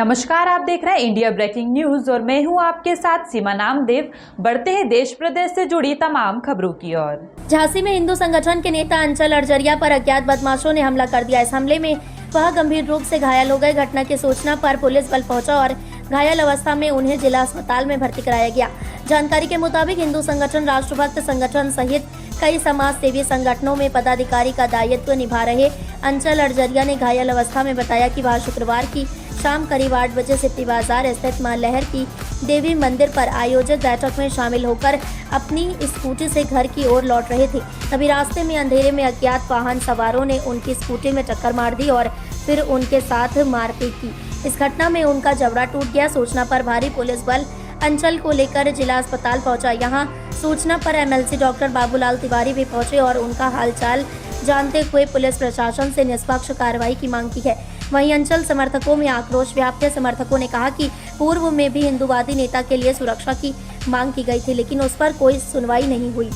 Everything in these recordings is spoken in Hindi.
नमस्कार, आप देख रहे हैं इंडिया ब्रेकिंग न्यूज और मैं हूं आपके साथ सीमा नामदेव। बढ़ते हैं देश प्रदेश से जुड़ी तमाम खबरों की ओर। झांसी में हिंदू संगठन के नेता अंचल अरजरिया पर अज्ञात बदमाशों ने हमला कर दिया। इस हमले में वह गंभीर रूप से घायल हो गए। घटना की सूचना पर पुलिस बल पहुंचा और घायल अवस्था में उन्हें जिला अस्पताल में भर्ती कराया गया। जानकारी के मुताबिक हिंदू संगठन, राष्ट्रभक्त संगठन सहित कई समाज सेवी संगठनों में पदाधिकारी का दायित्व निभा रहे अंचल अरजरिया ने घायल अवस्था में बताया कि वह शुक्रवार की शाम करीब 8 बजे सिटी बाजार स्थित मां लहर की देवी मंदिर पर आयोजित बैठक में शामिल होकर अपनी स्कूटी से घर की ओर लौट रहे थे। तभी रास्ते में अंधेरे में अज्ञात वाहन सवारों ने उनकी स्कूटी में टक्कर मार दी और फिर उनके साथ मारपीट की। इस घटना में उनका जबड़ा टूट गया। सूचना पर भारी पुलिस बल अंचल को लेकर जिला अस्पताल पहुंचा। यहां सूचना पर एमएलसी डॉक्टर बाबूलाल तिवारी भी पहुंचे और उनका हालचाल जानते हुए पुलिस प्रशासन से निष्पक्ष कार्रवाई की मांग की है। वहीं अंचल समर्थकों में आक्रोश व्याप्त है। समर्थकों ने कहा कि पूर्व में भी हिंदूवादी नेता के लिए सुरक्षा की मांग की गई थी, लेकिन उस पर कोई सुनवाई नहीं हुई।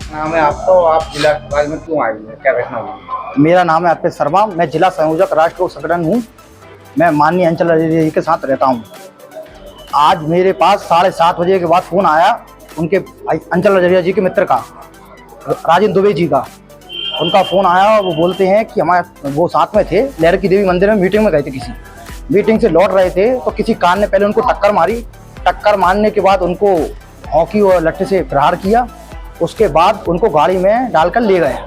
नाम है आपको, आप जिला अस्पताल में क्यों आए हैं, क्या घटना हुई? मेरा नाम है अर्पित शर्मा, मैं जिला संयोजक राष्ट्रीय संगठन हूँ। मैं माननीय अंचल अरजरिया जी के साथ रहता हूँ। आज मेरे पास 7:30 बजे के बाद फ़ोन आया उनके अंचल अरजरिया जी के मित्र का, राजेंद्र दुबे जी का। उनका फ़ोन आया और वो बोलते हैं कि वो साथ में थे, लहर की देवी मंदिर में मीटिंग में गए थे, किसी मीटिंग से लौट रहे थे तो किसी कार ने पहले उनको टक्कर मारी। टक्कर मारने के बाद उनको हॉकी और लट्ठे से प्रहार किया। उसके बाद उनको गाड़ी में डालकर ले गए।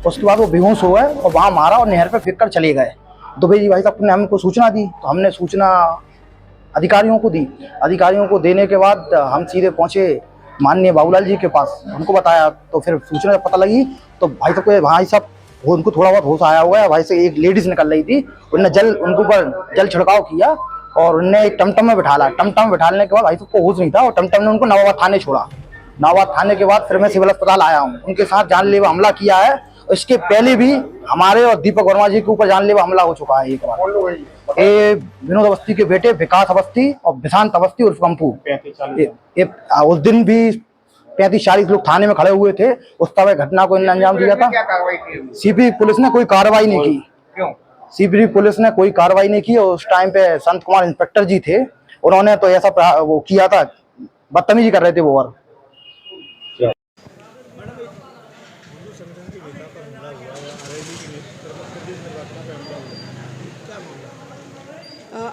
उसके बाद वो बेहोश हो गए और वहाँ मारा और नहर पर फेंक कर चले गए। दुबे जी भाई साहब ने हमको सूचना दी तो हमने सूचना अधिकारियों को दी। अधिकारियों को देने के बाद हम सीधे पहुँचे माननीय बाबूलाल जी के पास। हमको बताया तो फिर सूचना जब पता लगी तो भाई साहब उनको थोड़ा बहुत होश आया हुआ है। भाई से एक लेडीज निकल रही थी, उनके ऊपर जल छिड़काव किया और उनने एक टमटम में बिठाला। टमटम में बिठाने के बाद भाई साहब को होश नहीं था और टमटम ने उनको नवाबाद थाने छोड़ा। नवाबाद थाने के बाद फिर मैं सिविल अस्पताल आया हूँ। उनके साथ जानलेवा हमला किया है। इसके पहले भी हमारे और दीपक वर्मा जी के ऊपर जानलेवा हमला हो चुका है एक बार। ये विनोद अवस्थी के बेटे विकास अवस्थी और विशांत अवस्थी उर्फ कंपू, उस दिन भी 35-40 लोग थाने में खड़े हुए थे। उस समय घटना को इन्हें अंजाम दिया था। सीपी पुलिस ने कोई कार्रवाई नहीं की। क्यों? सीपी पुलिस ने कोई कार्रवाई नहीं की और उस टाइम पे संत कुमार इंस्पेक्टर जी थे, उन्होंने तो ऐसा वो किया था, बदतमीजी कर रहे थे वो। और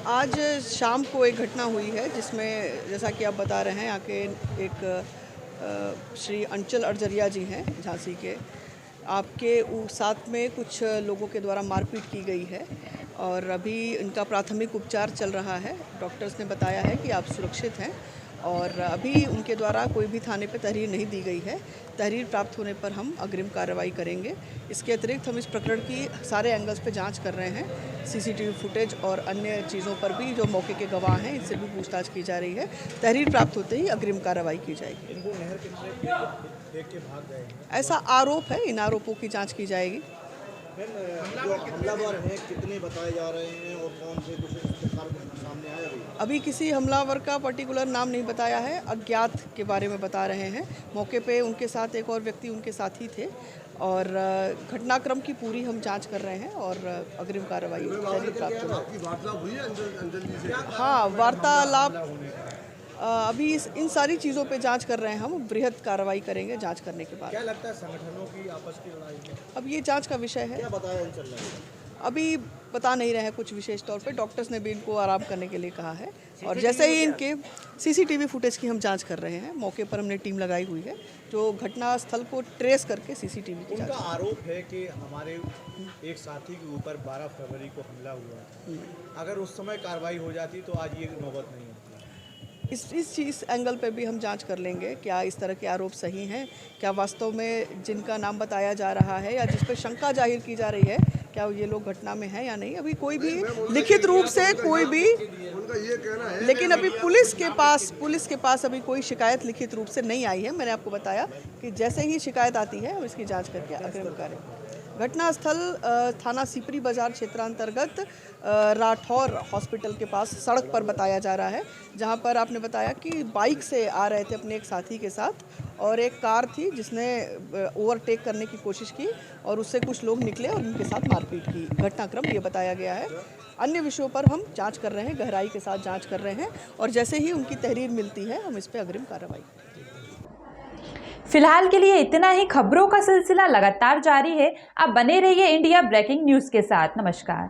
आज शाम को एक घटना हुई है जिसमें जैसा कि आप बता रहे हैं, आके एक श्री अंचल अरजरिया जी हैं झांसी के, आपके साथ में कुछ लोगों के द्वारा मारपीट की गई है और अभी इनका प्राथमिक उपचार चल रहा है। डॉक्टर्स ने बताया है कि आप सुरक्षित हैं और अभी उनके द्वारा कोई भी थाने पे तहरीर नहीं दी गई है। तहरीर प्राप्त होने पर हम अग्रिम कार्रवाई करेंगे। इसके अतिरिक्त हम इस प्रकरण की सारे एंगल्स पे जांच कर रहे हैं। सीसीटीवी फुटेज और अन्य चीज़ों पर भी जो मौके के गवाह हैं इनसे भी पूछताछ की जा रही है। तहरीर प्राप्त होते ही अग्रिम कार्रवाई की जाएगी। इनको नहर के देख के भाग गए हैं, ऐसा आरोप है, इन आरोपों की जाँच की जाएगी। जो हमलावर हैं कितने बताए जा रहे हैं और कौन से कुछ सामने आया? अभी किसी हमलावर का पर्टिकुलर नाम नहीं बताया है, अज्ञात के बारे में बता रहे हैं। मौके पे उनके साथ एक और व्यक्ति उनके साथ ही थे और घटनाक्रम की पूरी हम जांच कर रहे हैं और अग्रिम कार्रवाई प्राप्त होगी। हाँ, वार्तालाप अभी इन सारी चीज़ों पे जांच कर रहे हैं। हम बृहद कार्रवाई करेंगे जांच करने के बाद। क्या लगता है संगठनों की आपस की लड़ाई में? अब ये जांच का विषय है। क्या बताया चल रहा है? अभी बता नहीं रहे हैं कुछ विशेष तौर पे। डॉक्टर्स ने भी इनको आराम करने के लिए कहा है और जैसे ही इनके सीसीटीवी फुटेज की हम जांच कर रहे हैं। मौके पर हमने टीम लगाई हुई है जो घटना स्थल को ट्रेस करके सीसीटीवी की जांच। उनका आरोप है कि हमारे एक साथी के ऊपर 12 फरवरी को हमला हुआ था। अगर उस समय कार्रवाई हो जाती तो आज ये नौबत नहीं होती। इस एंगल पे भी हम जांच कर लेंगे। क्या इस तरह के आरोप सही हैं? क्या वास्तव में जिनका नाम बताया जा रहा है या जिस पर शंका जाहिर की जा रही है, क्या ये लोग घटना में हैं या नहीं? अभी कोई भी लिखित रूप से कोई भी, लेकिन अभी पुलिस के पास अभी कोई शिकायत लिखित रूप से नहीं आई है। मैंने आपको बताया कि जैसे ही शिकायत आती है हम इसकी जांच करके अग्रिम कार्य घटनास्थल थाना सिपरी बाजार क्षेत्रांतर्गत राठौर हॉस्पिटल के पास सड़क पर बताया जा रहा है, जहां पर आपने बताया कि बाइक से आ रहे थे अपने एक साथी के साथ और एक कार थी जिसने ओवरटेक करने की कोशिश की और उससे कुछ लोग निकले और उनके साथ मारपीट की। घटनाक्रम ये बताया गया है। अन्य विषयों पर हम जांच कर रहे हैं, गहराई के साथ जांच कर रहे हैं और जैसे ही उनकी तहरीर मिलती है हम इस पर अग्रिम कार्रवाई करेंगे। फिलहाल के लिए इतना ही। खबरों का सिलसिला लगातार जारी है। आप बने रहिए इंडिया ब्रेकिंग न्यूज़ के साथ। नमस्कार।